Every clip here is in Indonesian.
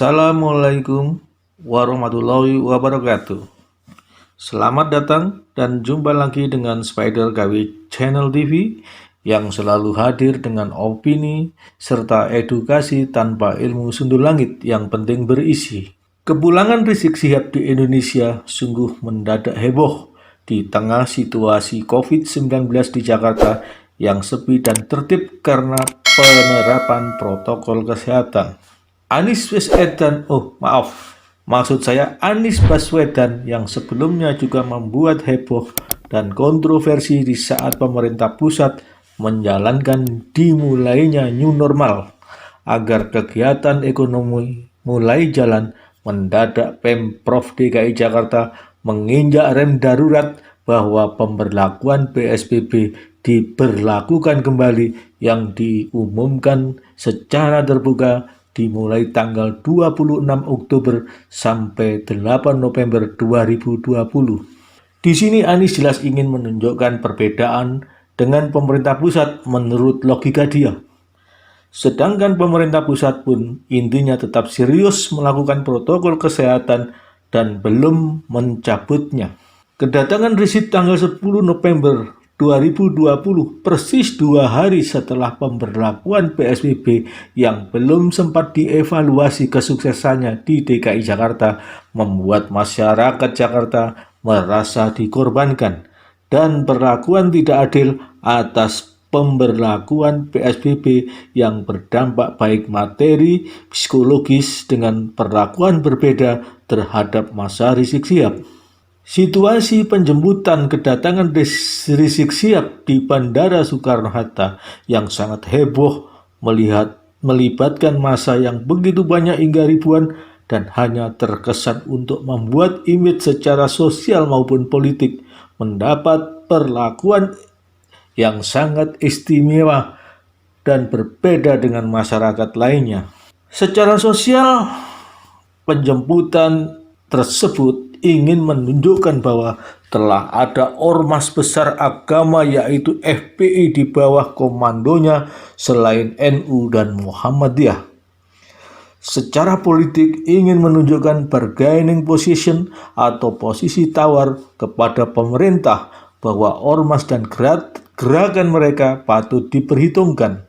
Assalamualaikum warahmatullahi wabarakatuh. Selamat datang dan jumpa lagi dengan Spider KW Channel TV yang selalu hadir dengan opini serta edukasi tanpa ilmu sundul langit yang penting berisi. Kepulangan Rizik Syihab di Indonesia sungguh mendadak heboh di tengah situasi COVID-19 di Jakarta yang sepi dan tertib karena penerapan protokol kesehatan. Anies Baswedan yang sebelumnya juga membuat heboh dan kontroversi di saat pemerintah pusat menjalankan dimulainya new normal agar kegiatan ekonomi mulai jalan. Mendadak Pemprov DKI Jakarta menginjak rem darurat bahwa pemberlakuan PSBB diberlakukan kembali yang diumumkan secara terbuka dimulai tanggal 26 Oktober sampai 8 November 2020. Di sini Anies jelas ingin menunjukkan perbedaan dengan pemerintah pusat menurut logika dia. Sedangkan pemerintah pusat pun intinya tetap serius melakukan protokol kesehatan dan belum mencabutnya. Kedatangan Rizik tanggal 10 November 2020 persis 2 hari setelah pemberlakuan PSBB yang belum sempat dievaluasi kesuksesannya di DKI Jakarta membuat masyarakat Jakarta merasa dikorbankan dan perlakuan tidak adil atas pemberlakuan PSBB yang berdampak baik materi, psikologis dengan perlakuan berbeda terhadap masa Rizik Syihab. Situasi penjemputan kedatangan Rizik Syihab di Bandara Soekarno-Hatta yang sangat heboh melibatkan massa yang begitu banyak hingga ribuan dan hanya terkesan untuk membuat image secara sosial maupun politik mendapat perlakuan yang sangat istimewa dan berbeda dengan masyarakat lainnya. Secara sosial, penjemputan tersebut ingin menunjukkan bahwa telah ada ormas besar agama yaitu FPI di bawah komandonya selain NU dan Muhammadiyah. Secara politik ingin menunjukkan bargaining position atau posisi tawar kepada pemerintah bahwa ormas dan gerakan mereka patut diperhitungkan.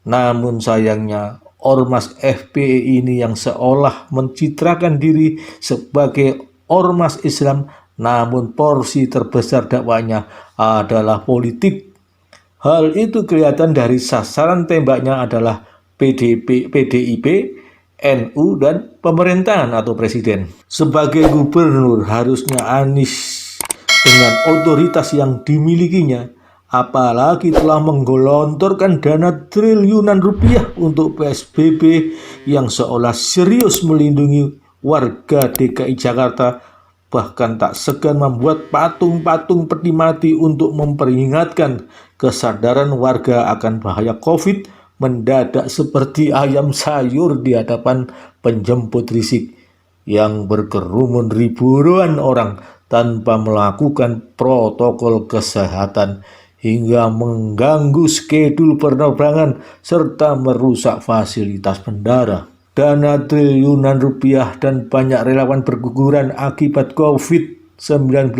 Namun sayangnya ormas FPI ini yang seolah mencitrakan diri sebagai ormas Islam, namun porsi terbesar dakwahnya adalah politik. Hal itu kelihatan dari sasaran tembaknya adalah PDIP, NU, dan pemerintahan atau presiden. Sebagai gubernur, harusnya Anies dengan otoritas yang dimilikinya, apalagi telah menggelontorkan dana triliunan rupiah untuk PSBB yang seolah serius melindungi warga DKI Jakarta, bahkan tak segan membuat patung-patung peti mati untuk memperingatkan kesadaran warga akan bahaya COVID, mendadak seperti ayam sayur di hadapan penjemput Rizik yang berkerumun ribuan orang tanpa melakukan protokol kesehatan hingga mengganggu skedul penerbangan serta merusak fasilitas bandara. Dana triliunan rupiah dan banyak relawan berguguran akibat COVID-19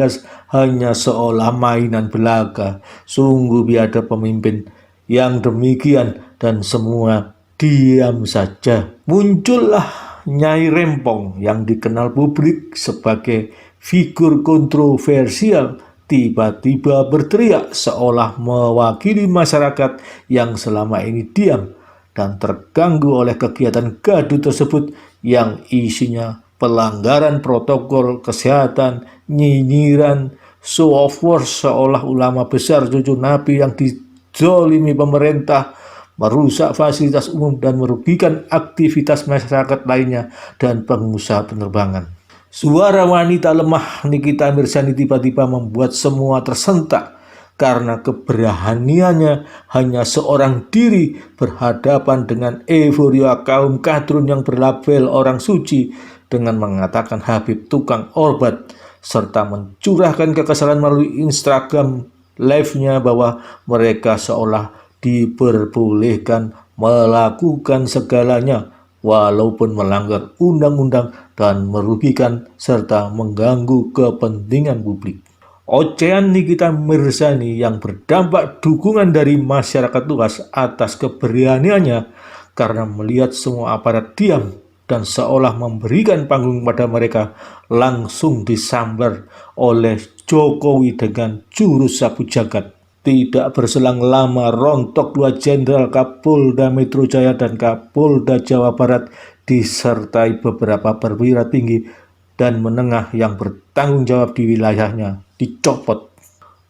hanya seolah mainan belaka. Sungguh biada pemimpin yang demikian dan semua diam saja. Muncullah Nyai Rempong yang dikenal publik sebagai figur kontroversial tiba-tiba berteriak seolah mewakili masyarakat yang selama ini diam dan terganggu oleh kegiatan gaduh tersebut yang isinya pelanggaran protokol kesehatan, nyinyiran, show of force seolah ulama besar cucu Nabi yang dizolimi pemerintah, merusak fasilitas umum dan merugikan aktivitas masyarakat lainnya dan pengusaha penerbangan. Suara wanita lemah Nikita Mirzani tiba-tiba membuat semua tersentak karena keberaniannya hanya seorang diri berhadapan dengan euforia kaum kadrun yang berlabel orang suci dengan mengatakan Habib tukang obat serta mencurahkan kekesalan melalui Instagram live-nya bahwa mereka seolah diperbolehkan melakukan segalanya walaupun melanggar undang-undang dan merugikan serta mengganggu kepentingan publik. Ocehan Nikita Mirzani yang berdampak dukungan dari masyarakat luas atas keberaniannya karena melihat semua aparat diam dan seolah memberikan panggung pada mereka langsung disambar oleh Jokowi dengan jurus sapu jagat. Tidak berselang lama rontok dua jenderal Kapolda Metro Jaya dan Kapolda Jawa Barat disertai beberapa perwira tinggi dan menengah yang bertanggung jawab di wilayahnya dicopot.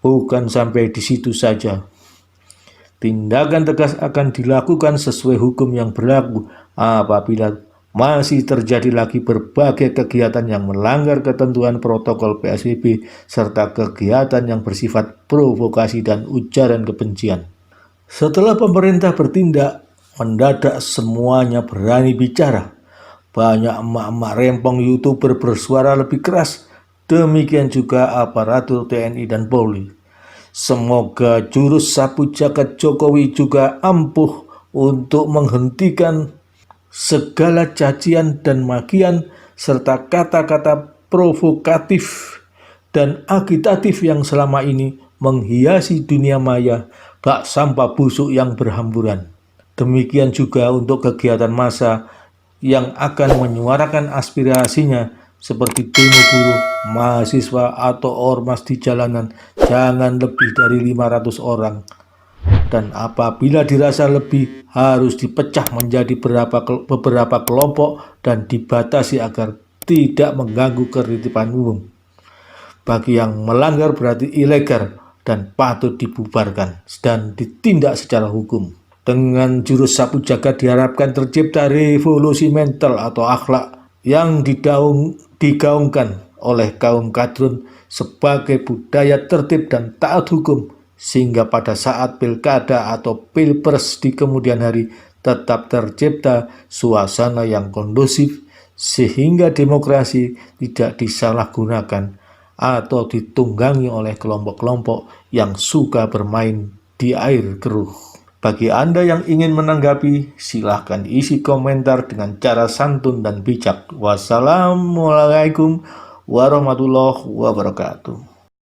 Bukan sampai di situ saja. Tindakan tegas akan dilakukan sesuai hukum yang berlaku apabila masih terjadi lagi berbagai kegiatan yang melanggar ketentuan protokol PSBB serta kegiatan yang bersifat provokasi dan ujaran kebencian. Setelah pemerintah bertindak, mendadak semuanya berani bicara. Banyak emak-emak rempong YouTuber bersuara lebih keras. Demikian juga aparatur TNI dan Polri. Semoga jurus sapu jagat Jokowi juga ampuh untuk menghentikan segala cacian dan makian serta kata-kata provokatif dan agitatif yang selama ini menghiasi dunia maya bak sampah busuk yang berhamburan. Demikian juga untuk kegiatan massa yang akan menyuarakan aspirasinya seperti demo buruh, mahasiswa atau ormas di jalanan jangan lebih dari 500 orang. Dan apabila dirasa lebih harus dipecah menjadi beberapa kelompok dan dibatasi agar tidak mengganggu ketertiban umum. Bagi yang melanggar berarti ilegal dan patut dibubarkan dan ditindak secara hukum. Dengan jurus sapu jagat diharapkan tercipta revolusi mental atau akhlak yang digaungkan oleh kaum kadrun sebagai budaya tertib dan taat hukum, sehingga pada saat pilkada atau pilpres di kemudian hari tetap tercipta suasana yang kondusif sehingga demokrasi tidak disalahgunakan atau ditunggangi oleh kelompok-kelompok yang suka bermain di air keruh. Bagi Anda yang ingin menanggapi, silahkan isi komentar dengan cara santun dan bijak. Wassalamualaikum warahmatullahi wabarakatuh.